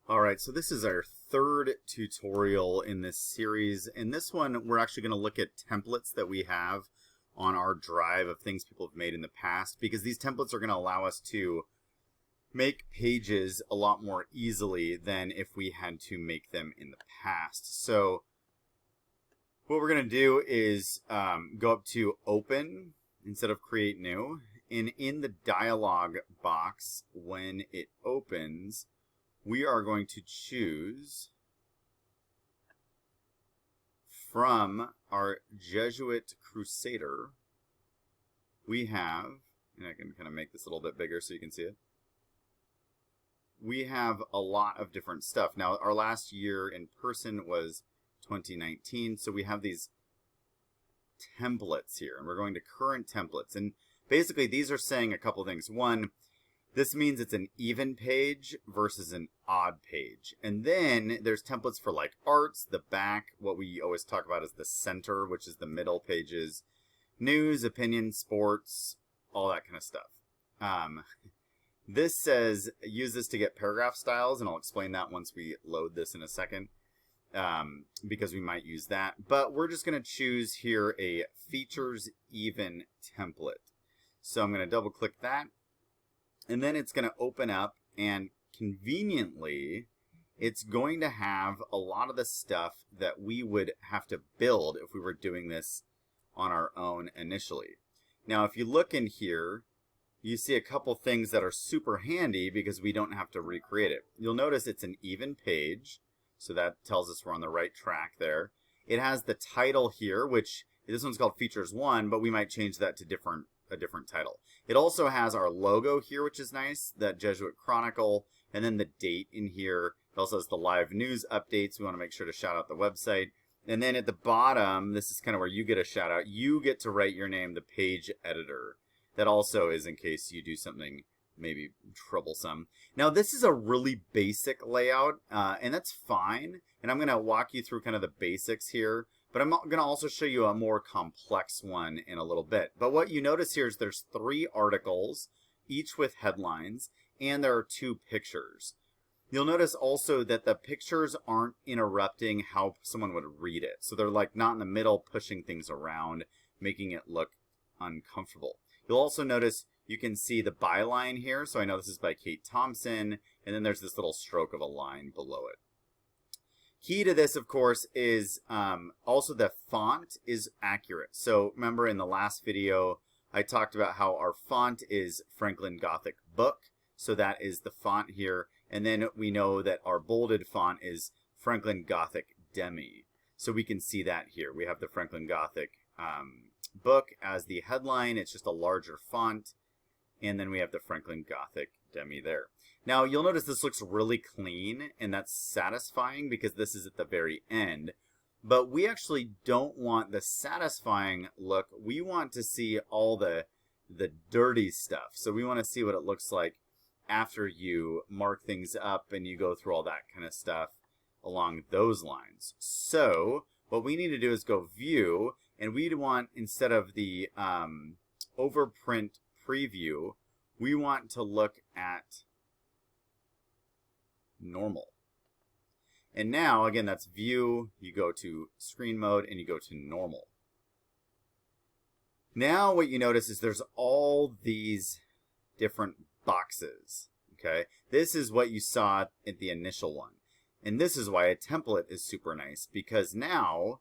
All right, so this is our third tutorial in this series. In this one, we're actually going to look at templates that we have on our drive of things people have made in the past, because these templates are going to allow us to make pages a lot more easily than if we had to make them in the past. So what we're going to do is go up to Open instead of Create New. And in the dialog box, when it opens, we are going to choose from our Jesuit Crusader. We have, and I can kind of make this a little bit bigger so you can see it. We have a lot of different stuff. Now, our last year in person was 2019, so we have these templates here, and we're going to current templates. And basically, these are saying a couple things. One, this means it's an even page versus an odd page. And then there's templates for like arts, the back, what we always talk about is the center, which is the middle pages, news, opinion, sports, all that kind of stuff. This says use this to get paragraph styles, and I'll explain that once we load this in a second, because we might use that. But we're just going to choose here a features even template. So I'm going to double click that. And then it's going to open up, and conveniently, it's going to have a lot of the stuff that we would have to build if we were doing this on our own initially. Now, if you look in here, you see a couple things that are super handy because we don't have to recreate it. You'll notice it's an even page, so that tells us we're on the right track there. It has the title here, which this one's called Features 1, but we might change that to a different title. It also has our logo here, which is nice, that Jesuit Chronicle, and then the date in here. It also has the live news updates. We want to make sure to shout out the website. And then at the bottom, this is kind of where you get a shout out. You get to write your name, the page editor. That also is in case you do something maybe troublesome. Now, this is a really basic layout, and that's fine. And I'm going to walk you through kind of the basics here. But I'm going to also show you a more complex one in a little bit. But what you notice here is there's 3 articles, each with headlines, and there are 2 pictures. You'll notice also that the pictures aren't interrupting how someone would read it. So they're like not in the middle pushing things around, making it look uncomfortable. You'll also notice you can see the byline here. So I know this is by Kate Thompson, and then there's this little stroke of a line below it. Key to this, of course, is also the font is accurate. So remember in the last video, I talked about how our font is Franklin Gothic Book. So that is the font here. And then we know that our bolded font is Franklin Gothic Demi. So we can see that here. We have the Franklin Gothic Book as the headline. It's just a larger font. And then we have the Franklin Gothic Demi there. Now, you'll notice this looks really clean, and that's satisfying because this is at the very end. But we actually don't want the satisfying look. We want to see all the dirty stuff. So we want to see what it looks like after you mark things up and you go through all that kind of stuff along those lines. So what we need to do is go View, and we'd want, instead of the overprint preview, we want to look at normal. And now, again, that's View, you go to Screen Mode, and you go to Normal. Now what you notice is there's all these different boxes, okay? This is what you saw at the initial one. And this is why a template is super nice, because now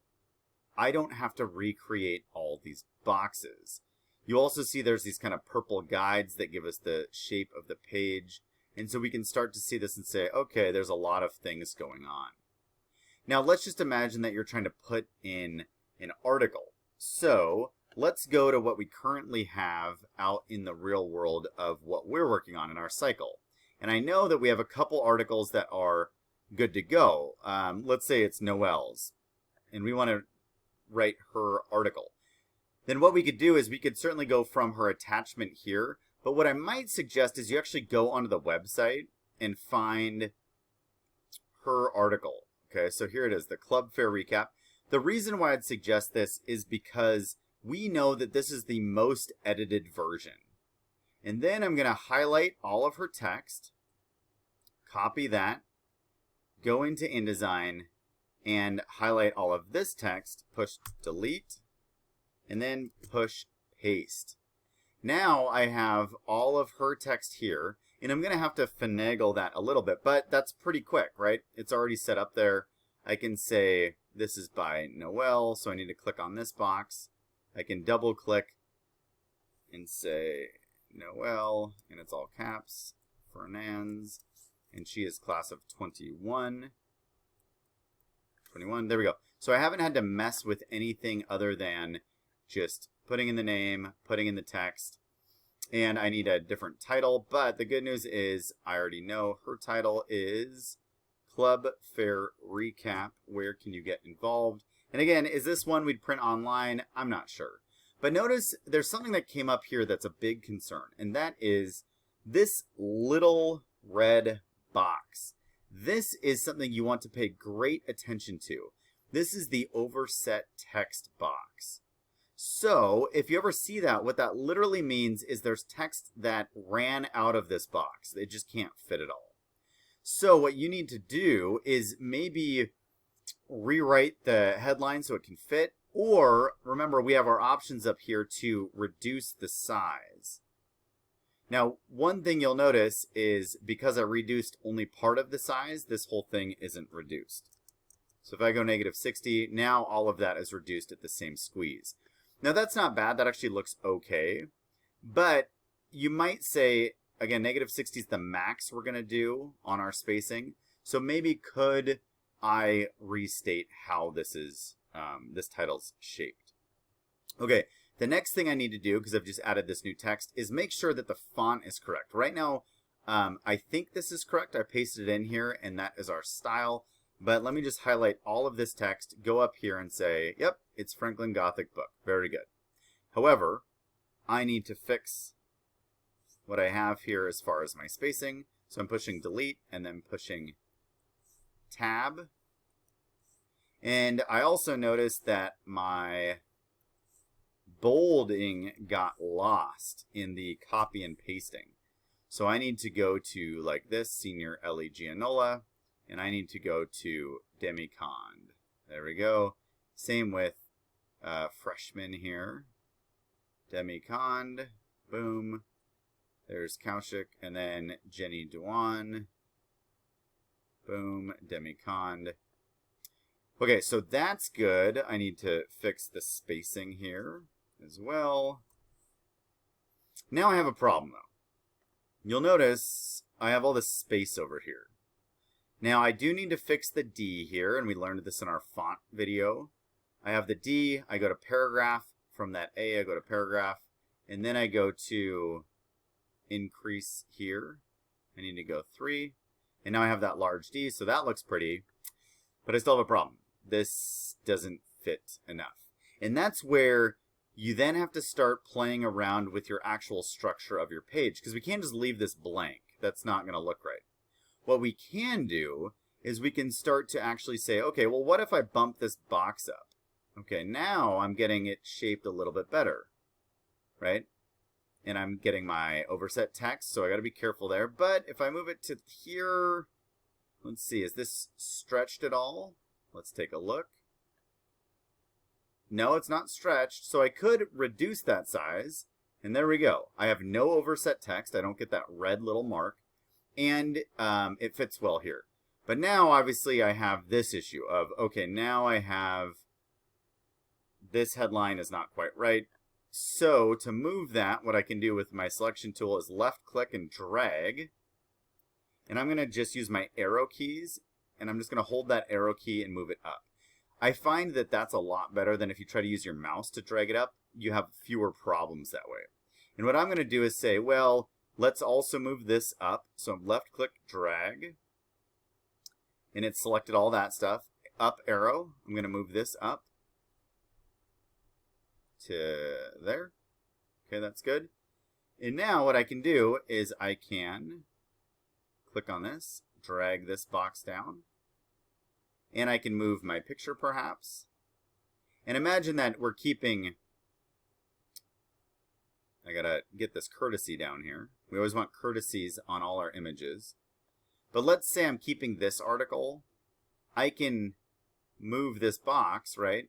I don't have to recreate all these boxes. You also see there's these kind of purple guides that give us the shape of the page. And so we can start to see this and say, okay, there's a lot of things going on. Now, let's just imagine that you're trying to put in an article. So let's go to what we currently have out in the real world of what we're working on in our cycle. And I know that we have a couple articles that are good to go. Let's say it's Noelle's, and we want to write her article. Then what we could do is we could certainly go from her attachment here. But what I might suggest is you actually go onto the website and find her article. Okay, so here it is, the Club Fair Recap. The reason why I'd suggest this is because we know that this is the most edited version. And then I'm going to highlight all of her text, copy that, go into InDesign and highlight all of this text, push delete, and then push paste. Now I have all of her text here, and I'm going to have to finagle that a little bit, but that's pretty quick, right? It's already set up there. I can say this is by Noelle, so I need to click on this box. I can double click and say Noelle, and it's all caps, Fernandez, and she is class of 21. There we go. So I haven't had to mess with anything other than just putting in the name, putting in the text, and I need a different title, but the good news is I already know her title is Club Fair Recap. Where can you get involved? And again, is this one we'd print online? I'm not sure. But notice there's something that came up here that's a big concern, and that is this little red box. This is something you want to pay great attention to. This is the Overset Text box. So if you ever see that, what that literally means is there's text that ran out of this box. They just can't fit it all. So what you need to do is maybe rewrite the headline so it can fit, or remember we have our options up here to reduce the size. Now, one thing you'll notice is because I reduced only part of the size, this whole thing isn't reduced. So if I go -60, now all of that is reduced at the same squeeze. Now that's not bad, that actually looks okay. But you might say, again, -60 is the max we're gonna do on our spacing. So maybe could I restate how this is, this title's shaped. Okay. The next thing I need to do, because I've just added this new text, is make sure that the font is correct. Right now, I think this is correct. I pasted it in here, and that is our style. But let me just highlight all of this text, go up here and say, yep, it's Franklin Gothic book. Very good. However, I need to fix what I have here as far as my spacing. So I'm pushing delete and then pushing tab. And I also noticed that my bolding got lost in the copy and pasting. So I need to go to, like this, Senior Ellie Gianola, and I need to go to Demicond. There we go. Same with freshman here. Demicond, boom. There's Kaushik, and then Jenny Dewan. Boom, Demicond. Okay, so that's good. I need to fix the spacing here as well. Now I have a problem though. You'll notice I have all this space over here. Now I do need to fix the D here, and we learned this in our font video. I have the D, I go to paragraph, from that A I go to paragraph, and then I go to increase here. I need to go 3, and now I have that large D, so that looks pretty, but I still have a problem. This doesn't fit enough. And that's where you then have to start playing around with your actual structure of your page, because we can't just leave this blank. That's not going to look right. What we can do is we can start to actually say, okay, well, what if I bump this box up? Okay, now I'm getting it shaped a little bit better, right? And I'm getting my overset text, so I got to be careful there. But if I move it to here, let's see, is this stretched at all? Let's take a look. No, it's not stretched, so I could reduce that size, and there we go. I have no overset text. I don't get that red little mark, and it fits well here. But now, obviously, I have this issue of, okay, now I have this headline is not quite right. So to move that, what I can do with my selection tool is left-click and drag, and I'm going to just use my arrow keys, and I'm just going to hold that arrow key and move it up. I find that that's a lot better than if you try to use your mouse to drag it up. You have fewer problems that way. And what I'm going to do is say, well, let's also move this up. So left-click, drag, and it selected all that stuff. Up arrow, I'm going to move this up to there. Okay, that's good. And now what I can do is I can click on this, drag this box down, and I can move my picture perhaps. And imagine that we're keeping, I gotta get this courtesy down here. We always want courtesies on all our images. But let's say I'm keeping this article I can move this box, right,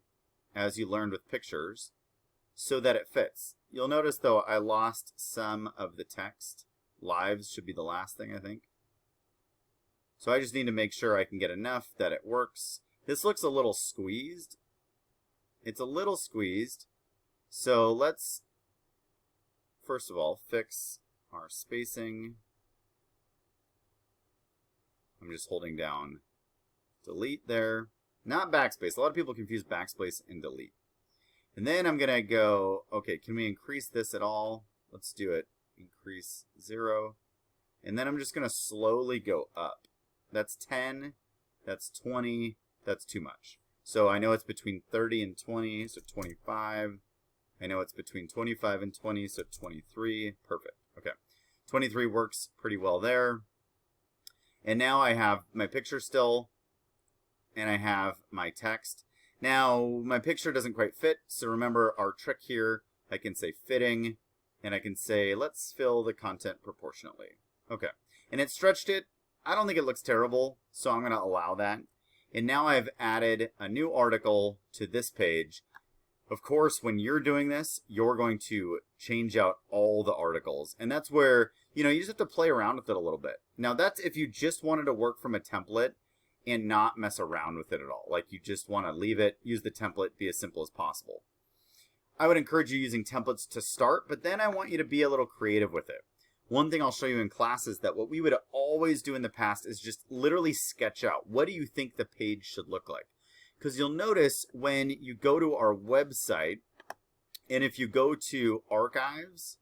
as you learned with pictures, so that it fits. You'll notice, though, I lost some of the text. Lives should be the last thing, I think. So I just need to make sure I can get enough that it works. This looks a little squeezed. It's a little squeezed. So let's, first of all, fix our spacing. I'm just holding down delete there. Not backspace. A lot of people confuse backspace and delete. And then I'm going to go, okay, can we increase this at all? Let's do it. Increase 0. And then I'm just going to slowly go up. That's 10. That's 20. That's too much. So I know it's between 30 and 20, so 25. I know it's between 25 and 20, so 23. Perfect. Okay. 23 works pretty well there. And now I have my picture still, and I have my text. Now, my picture doesn't quite fit, so remember our trick here. I can say fitting, and I can say, let's fill the content proportionately. Okay. And it stretched it. I don't think it looks terrible, so I'm going to allow that. And now I've added a new article to this page. Of course, when you're doing this, you're going to change out all the articles. And that's where, you just have to play around with it a little bit. Now, that's if you just wanted to work from a template and not mess around with it at all. Like, you just want to leave it, use the template, be as simple as possible. I would encourage you using templates to start, but then I want you to be a little creative with it. One thing I'll show you in class is that what we would always do in the past is just literally sketch out, what do you think the page should look like? Because you'll notice when you go to our website, and if you go to archives,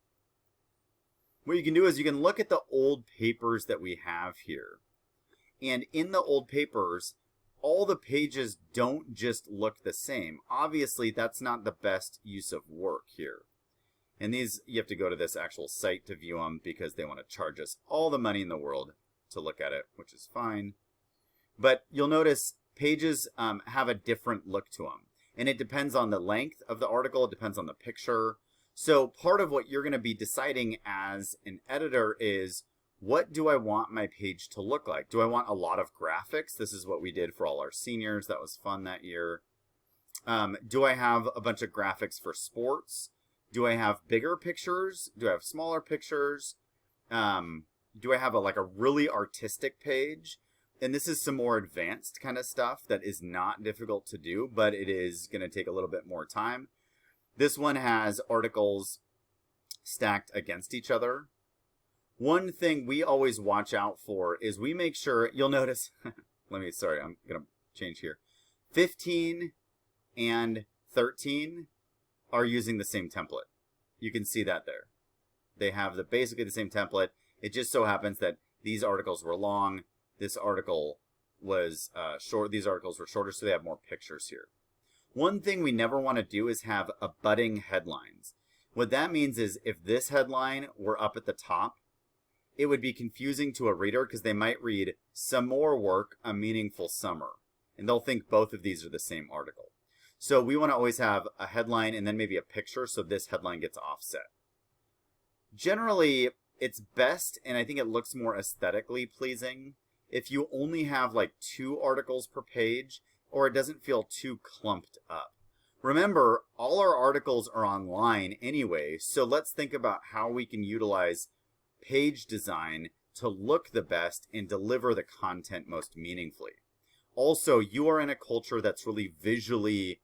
what you can do is you can look at the old papers that we have here. And in the old papers, all the pages don't just look the same. Obviously, that's not the best use of work here. And these, you have to go to this actual site to view them because they want to charge us all the money in the world to look at it, which is fine. But you'll notice pages have a different look to them. And it depends on the length of the article. It depends on the picture. So part of what you're going to be deciding as an editor is, what do I want my page to look like? Do I want a lot of graphics? This is what we did for all our seniors. That was fun that year. Do I have a bunch of graphics for sports? Do I have bigger pictures? Do I have smaller pictures? Do I have a really artistic page? And this is some more advanced kind of stuff that is not difficult to do, but it is going to take a little bit more time. This one has articles stacked against each other. One thing we always watch out for is we make sure, you'll notice, I'm going to change here. 15 and 13 are using the same template. You can see that there. They have basically the same template. It just so happens that these articles were long. This article was short. These articles were shorter, so they have more pictures here. One thing we never want to do is have abutting headlines. What that means is if this headline were up at the top, it would be confusing to a reader because they might read some more work, a meaningful summer. And they'll think both of these are the same article. So we want to always have a headline and then maybe a picture so this headline gets offset. Generally, it's best, and I think it looks more aesthetically pleasing, if you only have 2 articles per page, or it doesn't feel too clumped up. Remember, all our articles are online anyway, so let's think about how we can utilize page design to look the best and deliver the content most meaningfully. Also, you are in a culture that's really visually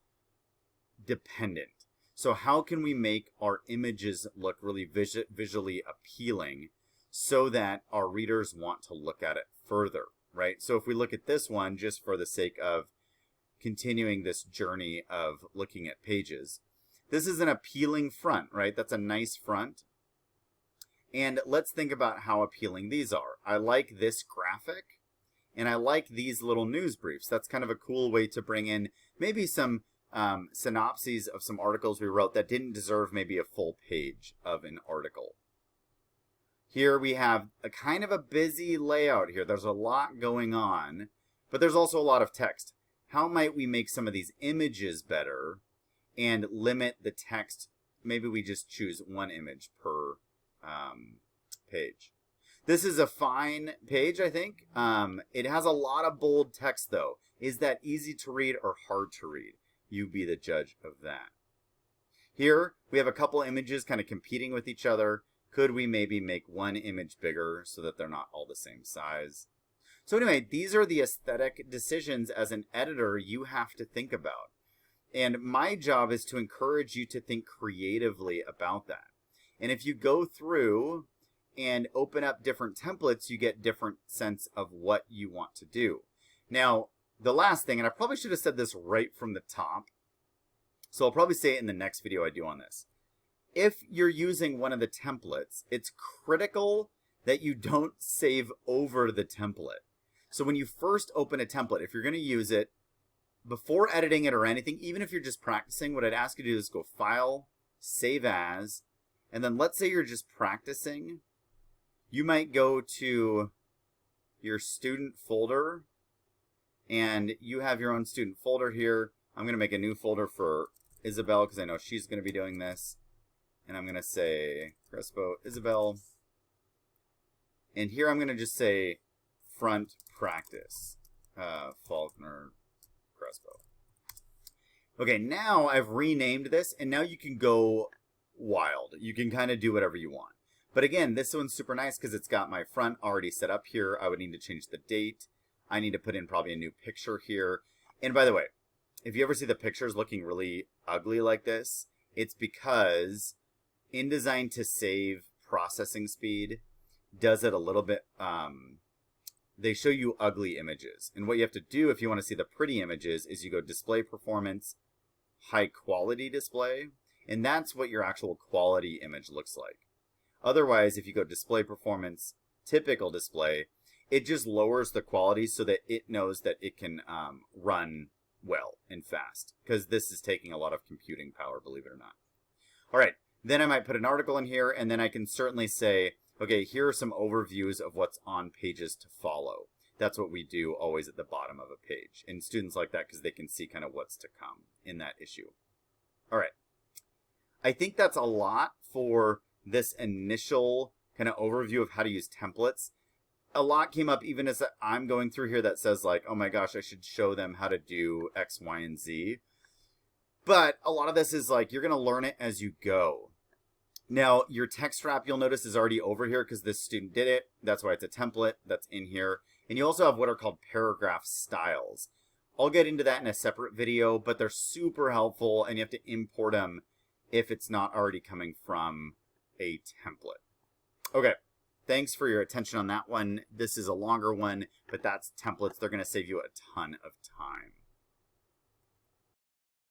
dependent. So how can we make our images look really visually appealing so that our readers want to look at it further, right? So if we look at this one, just for the sake of continuing this journey of looking at pages, this is an appealing front, right? That's a nice front. And let's think about how appealing these are. I like this graphic, and I like these little news briefs. That's kind of a cool way to bring in maybe some synopses of some articles we wrote that didn't deserve maybe a full page of an article. Here we have a kind of a busy layout here. There's a lot going on, but there's also a lot of text. How might we make some of these images better and limit the text? Maybe we just choose one image per page. This is a fine page, I think. It has a lot of bold text, though. Is that easy to read or hard to read? You be the judge of that. Here, we have a couple images kind of competing with each other. Could we maybe make one image bigger so that they're not all the same size? So anyway, these are the aesthetic decisions as an editor you have to think about. And my job is to encourage you to think creatively about that. And if you go through and open up different templates, you get different sense of what you want to do. Now, the last thing, and I probably should have said this right from the top, so I'll probably say it in the next video I do on this. If you're using one of the templates, it's critical that you don't save over the template. So when you first open a template, if you're going to use it, before editing it or anything, even if you're just practicing, what I'd ask you to do is go File, Save As, and then let's say you're just practicing. You might go to your student folder, and you have your own student folder here. I'm going to make a new folder for Isabel because I know she's going to be doing this. And I'm going to say Crespo, Isabel. And here I'm going to just say front practice, Faulkner, Crespo. Okay, now I've renamed this, and now you can go wild. You can kind of do whatever you want. But again, this one's super nice because it's got my front already set up here. I would need to change the date. I need to put in probably a new picture here. And by the way, if you ever see the pictures looking really ugly like this, it's because InDesign, to save processing speed, does it a little bit, they show you ugly images. And what you have to do if you want to see the pretty images is you go Display Performance, High Quality Display, and that's what your actual quality image looks like. Otherwise, if you go Display Performance, Typical Display, it just lowers the quality so that it knows that it can run well and fast, because this is taking a lot of computing power, believe it or not. All right, then I might put an article in here, and then I can certainly say, okay, here are some overviews of what's on pages to follow. That's what we do always at the bottom of a page. And students like that because they can see kind of what's to come in that issue. All right. I think that's a lot for this initial kind of overview of how to use templates. A lot came up even as I'm going through here that says like, oh my gosh, I should show them how to do X, Y, and Z. But a lot of this is like, you're going to learn it as you go. Now, your text wrap, you'll notice, is already over here because this student did it. That's why it's a template that's in here. And you also have what are called paragraph styles. I'll get into that in a separate video, but they're super helpful, and you have to import them if it's not already coming from a template. Okay, thanks for your attention on that one. This is a longer one, but that's templates. They're going to save you a ton of time.